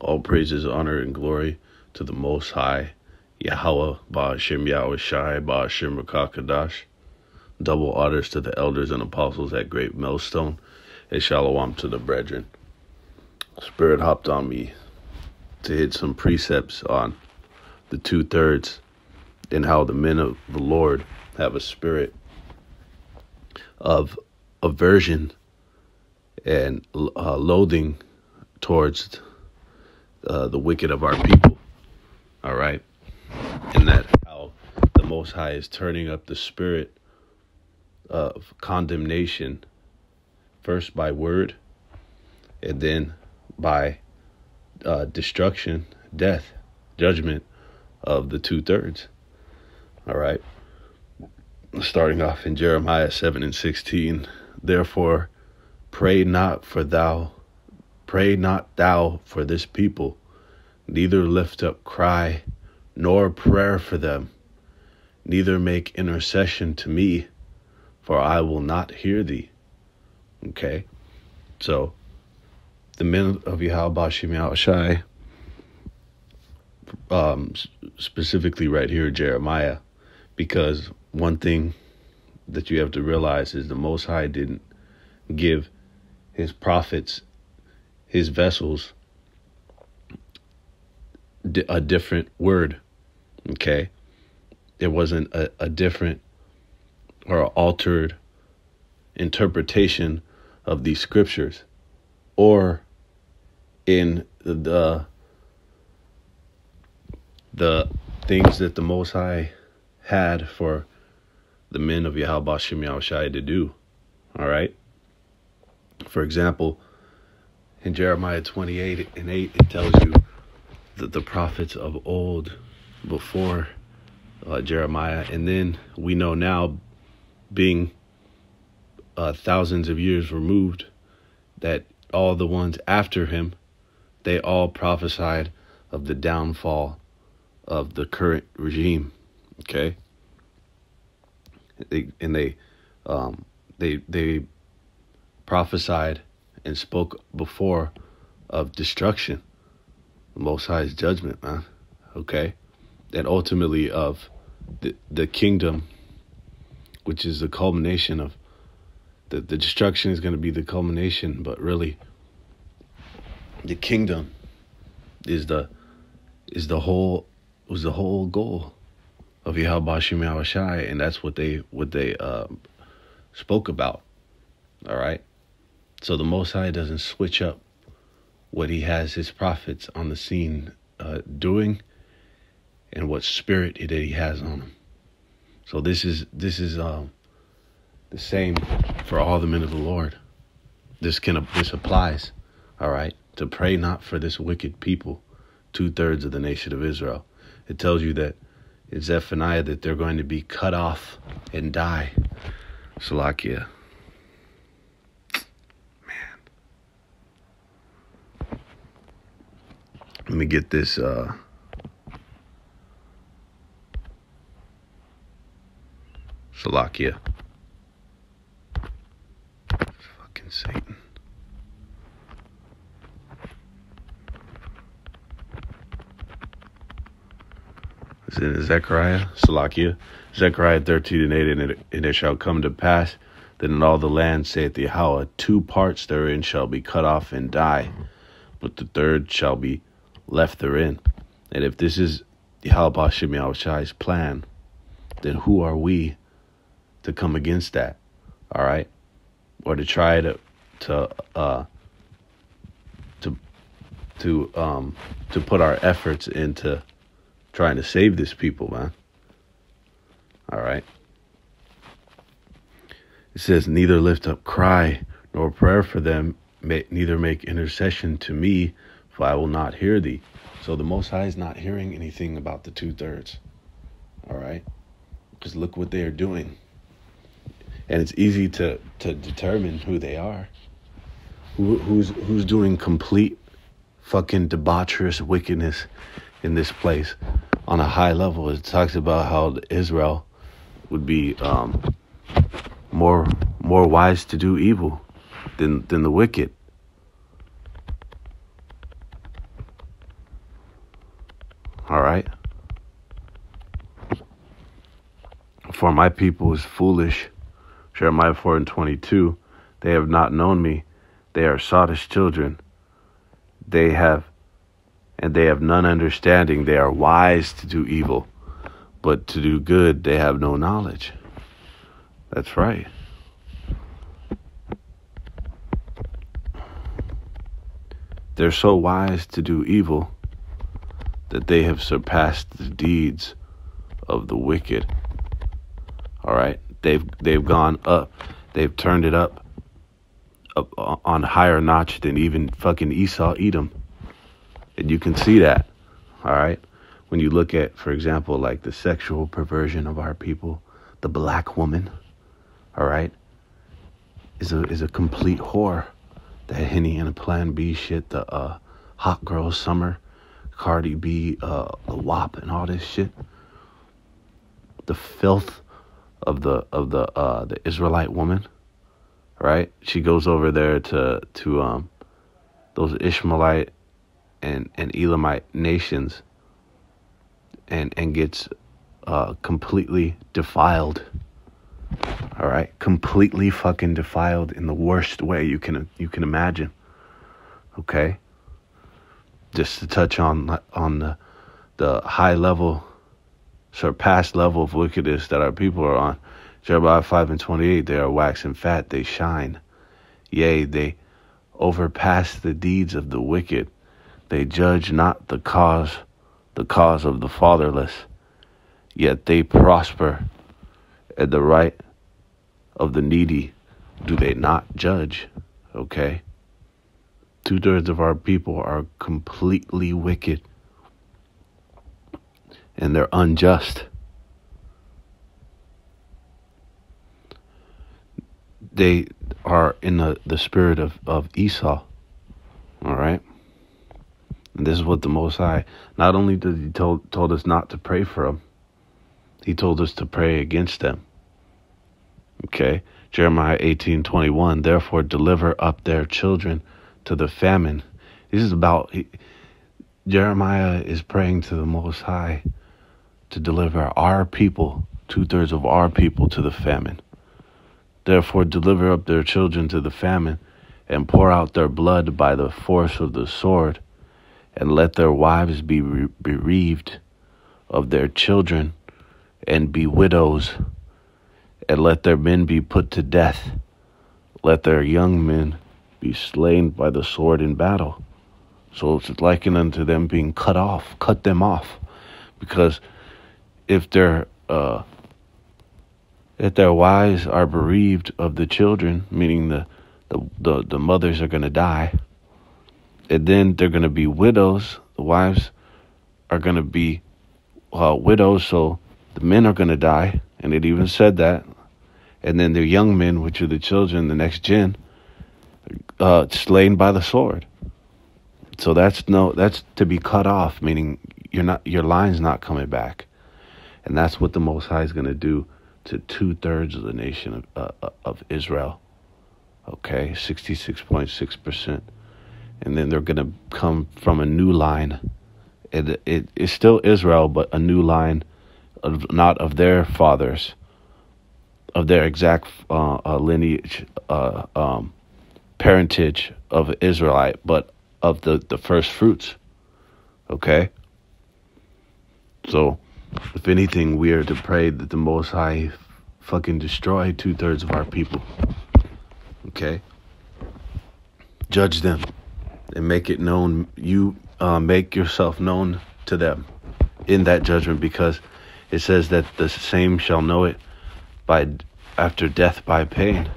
All praises, honor, and glory to the Most High, Yahweh, Ba'ashem Yahweh Shai, Ba'ashem Rakakadash. Double honors to the elders and apostles at Great Millstone, and shalom to the brethren. Spirit hopped on me to hit some precepts on the 2/3 and how the men of the Lord have a spirit of aversion and loathing towards the wicked of our people. All right. And that how the Most High is turning up the spirit of condemnation, first by word, and then by destruction, death, judgment of the 2/3. All right. Starting off in Jeremiah 7:16. Therefore, pray not thou for this people, neither lift up cry nor prayer for them, neither make intercession to me, for I will not hear thee. Okay, so the men of Yahweh Ba'ashem Yahweh Shai, specifically right here, Jeremiah, because one thing that you have to realize is the Most High didn't give his prophets, his vessels, a different word. Okay, there wasn't a different or altered interpretation of these scriptures, or in the things that the Most High had for the men of Yahweh Ba'ashem Yahweh Shai to do. All right. For example, in Jeremiah 28:8, it tells you that the prophets of old, before Jeremiah, and then we know now, being thousands of years removed, that all the ones after him, they all prophesied of the downfall of the current regime. Okay, they prophesied and spoke before of destruction, the Most High's judgment, man. Okay, and ultimately of the kingdom, which is the culmination of the destruction is going to be the culmination, but really the kingdom was the whole goal of Yahweh Ba'ashem Yahweh Shai, and that's what they spoke about. All right, so the Most High doesn't switch up what he has his prophets on the scene doing, and what spirit that he has on them. So this is the same for all the men of the Lord. This applies, all right, to pray not for this wicked people, 2/3 of the nation of Israel. It tells you that in Zephaniah that they're going to be cut off and die. Salakia. Man. Let me get this Salakia. Fucking Satan. Is it Zechariah? Salakia. Zechariah 13:8, and it shall come to pass that in all the land, saith Yahweh, 2 parts therein shall be cut off and die, but the 3rd shall be left therein. And if this is Yahweh Ba'ashem Yahweh Shai's plan, then who are we to come against that? All right, or to try to put our efforts into trying to save this people, man. All right. It says, neither lift up cry nor prayer for them, neither make intercession to me, for I will not hear thee. So the Most High is not hearing anything about the 2/3. All right, because look what they are doing. And it's easy to determine who they are. Who's doing complete fucking debaucherous wickedness in this place on a high level. It talks about how Israel would be more wise to do evil than the wicked. All right? For my people is foolish. Jeremiah 4:22. They have not known me. They are sottish children. They have none understanding. They are wise to do evil, but to do good they have no knowledge. That's right. They're so wise to do evil that they have surpassed the deeds of the wicked. All right? They've gone up. They've turned it up on higher notch than even fucking Esau, Edom. And you can see that. All right? When you look at, for example, like the sexual perversion of our people, the black woman, all right, is a complete whore. That Henny and a Plan B shit, the Hot Girl Summer, Cardi B, the WAP and all this shit. The filth of the Israelite woman, right? She goes over there to those Ishmaelite and Elamite nations and gets completely defiled. All right, completely fucking defiled in the worst way you can imagine. Okay, just to touch on the high level, surpassed level of wickedness that our people are on. Jeremiah 5:28. They are waxing fat, they shine. Yea, they overpass the deeds of the wicked. They judge not the cause of the fatherless. Yet they prosper at the right of the needy. Do they not judge? Okay. 2/3 of our people are completely wicked. And they're unjust. They are in the spirit of Esau. All right. And this is what the Most High, not only did he told us not to pray for them, he told us to pray against them. Okay, Jeremiah 18:21. Therefore, deliver up their children to the famine. This is about Jeremiah is praying to the Most High to deliver our people, 2/3 of our people, to the famine. Therefore, deliver up their children to the famine, and pour out their blood by the force of the sword, and let their wives be bereaved of their children, and be widows, and let their men be put to death. Let their young men be slain by the sword in battle. So it's likened unto them being cut them off. Because if their wives are bereaved of the children, meaning the mothers are going to die, and then they're going to be widows, the wives are going to be widows, so the men are going to die, and it even said that. And then their young men, which are the children, the next gen, slain by the sword. So that's to be cut off, meaning your line's not coming back. And that's what the Most High is going to do to 2/3 of the nation of Israel. Okay, 66.6%. And then they're going to come from a new line. It's still Israel, but a new line, not of their fathers, of their exact lineage, parentage of Israelite, but of the first fruits. Okay? So, if anything, we are to pray that the Most High fucking destroy 2/3 of our people. Okay? Judge them and make it known. You make yourself known to them in that judgment, because it says that the same shall know it after death by pain.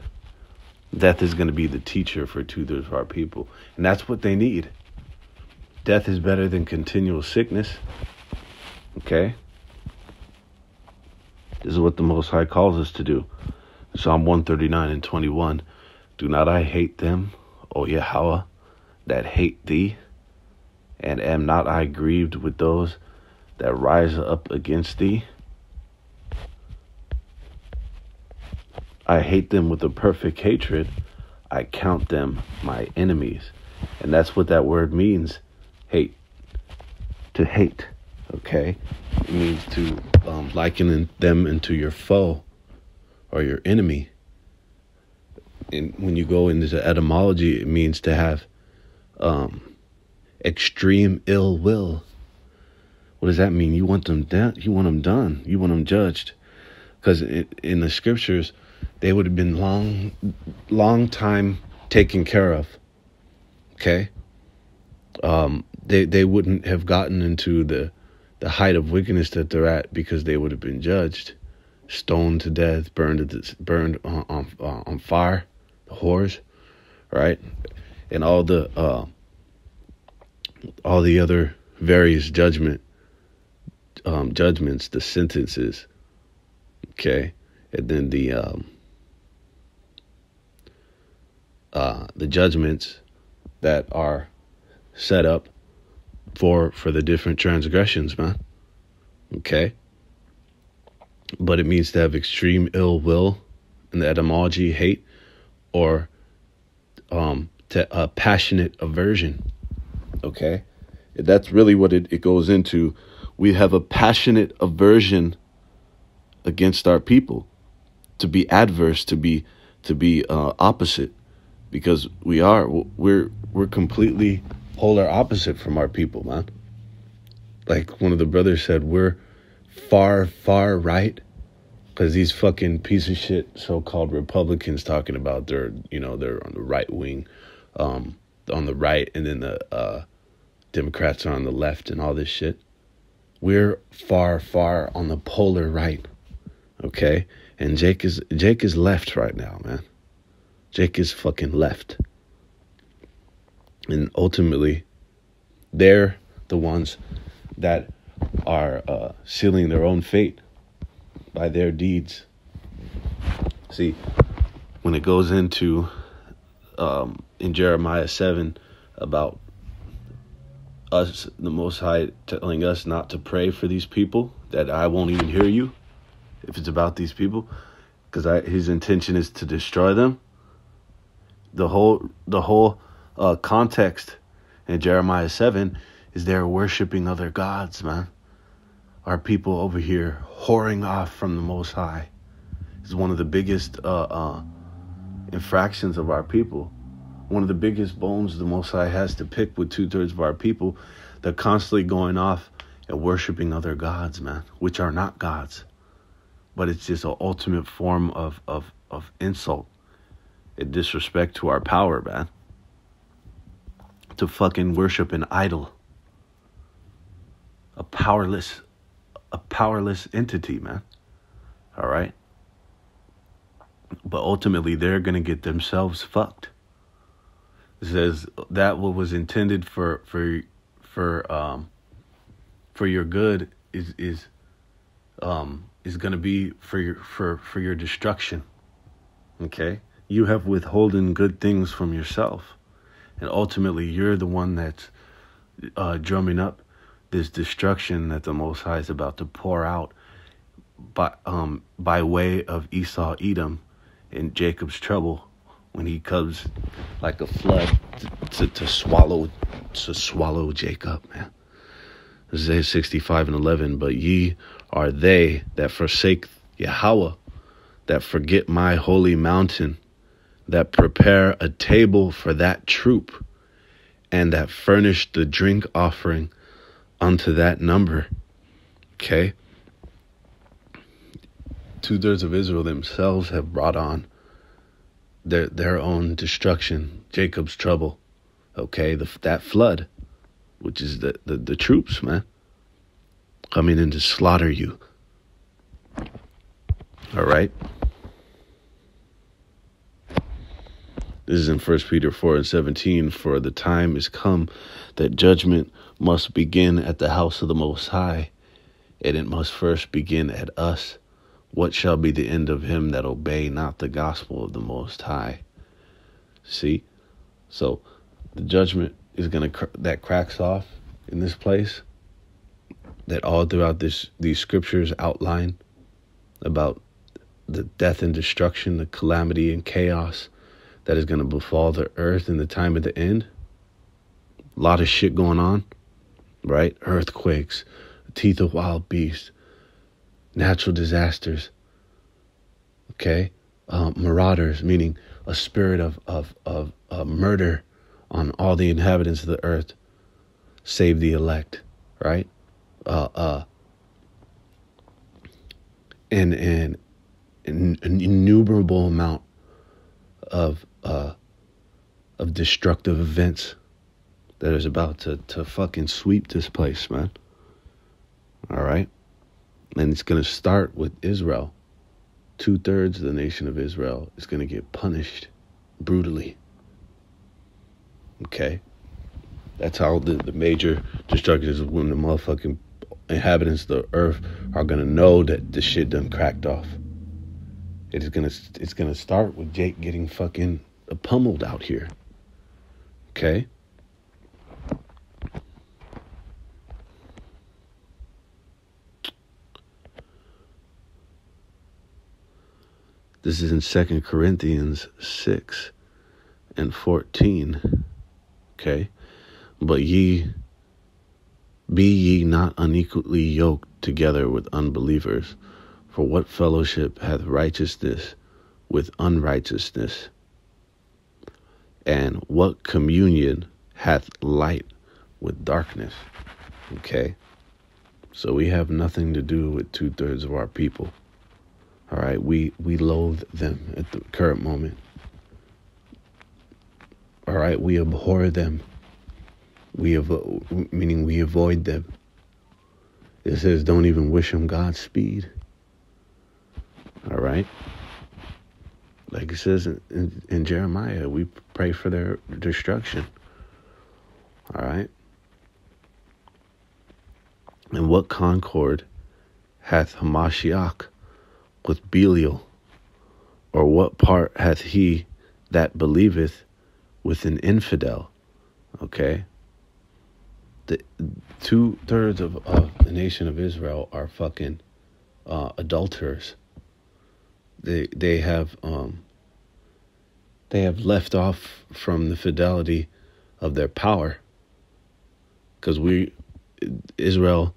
Death is going to be the teacher for 2/3 of our people. And that's what they need. Death is better than continual sickness. Okay? This is what the Most High calls us to do. Psalm 139:21. Do not I hate them, O Yahweh, that hate thee? And am not I grieved with those that rise up against thee? I hate them with a perfect hatred. I count them my enemies. And that's what that word means. Hate. To hate. Okay? It means to liken them into your foe or your enemy. And when you go into the etymology, it means to have extreme ill will. What does that mean? You want them dead? You want them done? You want them judged? Because in the scriptures, they would have been long time taken care of. Okay? They wouldn't have gotten into the height of wickedness that they're at, because they would have been judged, stoned to death, burned on fire, the whores, right? And all the other various judgments, the sentences, okay, and then the judgments that are set up for the different transgressions, man. Okay? But it means to have extreme ill will, in the etymology, hate, or passionate aversion. Okay? That's really what it goes into. We have a passionate aversion against our people, to be adverse, to be opposite, because we're completely polar opposite from our people, man. Like one of the brothers said, we're far right, because these fucking piece of shit so-called Republicans talking about they're on the right wing, on the right, and then the Democrats are on the left and all this shit. We're far on the polar right, okay? And Jake is left right now, man. Jake is fucking left. And ultimately, they're the ones that are sealing their own fate by their deeds. See, when it goes into in Jeremiah 7 about us, the Most High telling us not to pray for these people, that I won't even hear you if it's about these people, because his intention is to destroy them. The whole context in Jeremiah 7 is they're worshiping other gods, man. Our people over here whoring off from the Most High is one of the biggest infractions of our people. One of the biggest bones the Most High has to pick with 2/3 of our people. They're constantly going off and worshiping other gods, man, which are not gods. But it's just an ultimate form of insult and disrespect to our power, man. To fucking worship an idol. A powerless entity, man. All right? But ultimately, they're going to get themselves fucked. It says that what was intended for your good is going to be for your destruction. Okay? You have withholden good things from yourself, and ultimately you're the one that's drumming up this destruction that the Most High is about to pour out by way of Esau, Edom, and Jacob's trouble, when he comes like a flood to swallow Jacob, man. Isaiah 65:11. But ye are they that forsake Yahweh, that forget my holy mountain, that prepare a table for that troop, and that furnish the drink offering unto that number. Okay? 2/3 of Israel themselves have brought on their own destruction, Jacob's trouble. Okay? That flood, which is the troops, man, coming in to slaughter you. All right? This is in 1 Peter 4:17. For the time is come that judgment must begin at the house of the Most High, and it must first begin at us. What shall be the end of him that obey not the gospel of the Most High? See? So the judgment is that cracks off in this place, that all throughout these scriptures outline about the death and destruction, the calamity and chaos that is going to befall the earth in the time of the end. A lot of shit going on, right? Earthquakes, teeth of wild beasts, natural disasters, okay? Marauders, meaning a spirit of murder on all the inhabitants of the earth, save the elect, right? And an innumerable amount of destructive events that is about to fucking sweep this place, man. All right? And it's going to start with Israel. 2/3 of the nation of Israel is going to get punished brutally. Okay? That's how the major destruction is, when the motherfucking inhabitants of the earth are going to know that the shit done cracked off. It's gonna start with Jake getting fucking pummeled out here. Okay? This is in 2 Corinthians 6:14. Okay? But be ye not unequally yoked together with unbelievers. For what fellowship hath righteousness with unrighteousness? And what communion hath light with darkness? Okay? So we have nothing to do with 2/3 of our people. All right? We loathe them at the current moment. All right? We abhor them. Meaning we avoid them. It says don't even wish them Godspeed. All right? Like it says in Jeremiah, we pray for their destruction. All right? And what concord hath Hamashiach with Belial? Or what part hath he that believeth with an infidel? Okay? The 2/3 of the nation of Israel are fucking adulterers. They have left off from the fidelity of their power, because Israel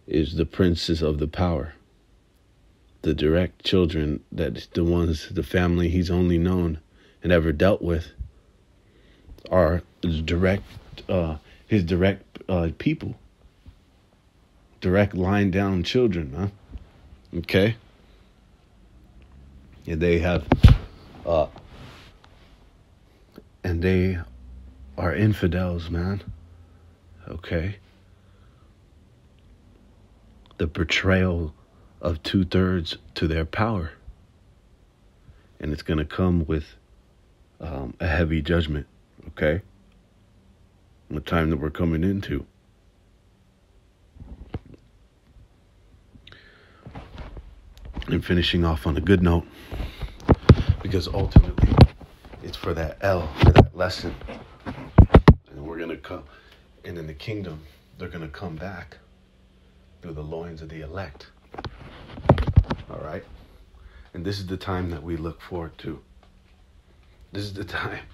is the princes of the power, the direct children, that the family he's only known and ever dealt with are his direct people, direct line down children, huh? Okay. And they have, and they are infidels, man. Okay. The betrayal of 2/3 to their power. And it's going to come with a heavy judgment, okay? The time that we're coming into. And finishing off on a good note, because ultimately it's for that lesson. And we're going to come, and in the kingdom, they're going to come back through the loins of the elect. All right? And this is the time that we look forward to. This is the time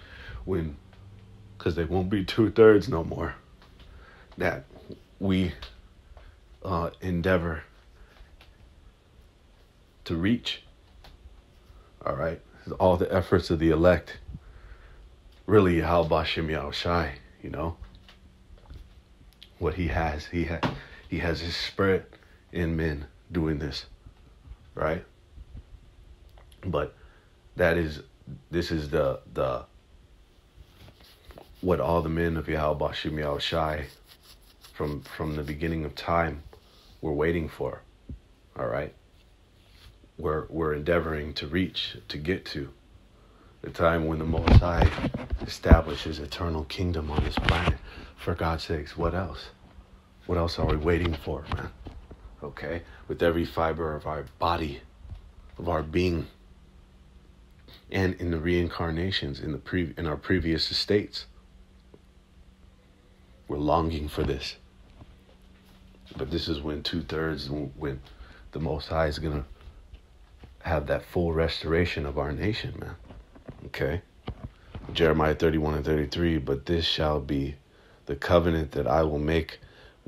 when, because they won't be 2/3 no more, that we endeavor to reach. All right? All the efforts of the elect, really Yahweh Shem Yahushai, you know, what he has his spirit in men doing this, right? But this is the what all the men of Yahweh Shem Yahushai from the beginning of time were waiting for. All right? We're endeavoring to reach, to get to the time when the Most High establishes eternal kingdom on this planet. For God's sakes, what else? What else are we waiting for, man? Okay? With every fiber of our body, of our being, and in the reincarnations in our previous estates, we're longing for this. But this is when 2/3, when the Most High is gonna have that full restoration of our nation, man. Okay? Jeremiah 31:33, but this shall be the covenant that I will make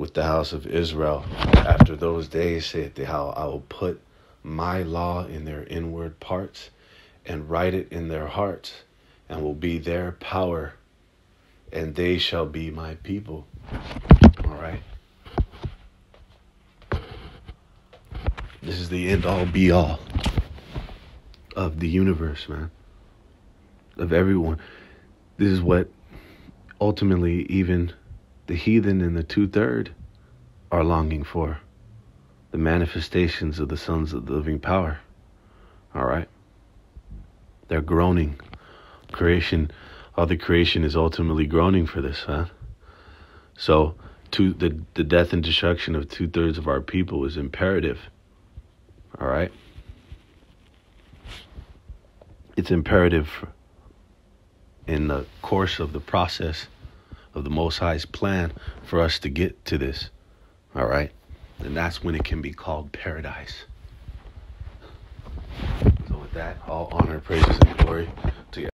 with the house of Israel. After those days, saith the how I will put my law in their inward parts and write it in their hearts, and will be their power, and they shall be my people. All right. This is the end all be all of the universe, man. Of everyone. This is what ultimately even the heathen and the 2/3 are longing for. The manifestations of the sons of the living power. All right. They're groaning. Creation, all the creation is ultimately groaning for this, huh? So the death and destruction of 2/3 of our people is imperative. All right. It's imperative in the course of the process of the Most High's plan for us to get to this. All right. And that's when it can be called paradise. So with that, all honor, praises, and glory to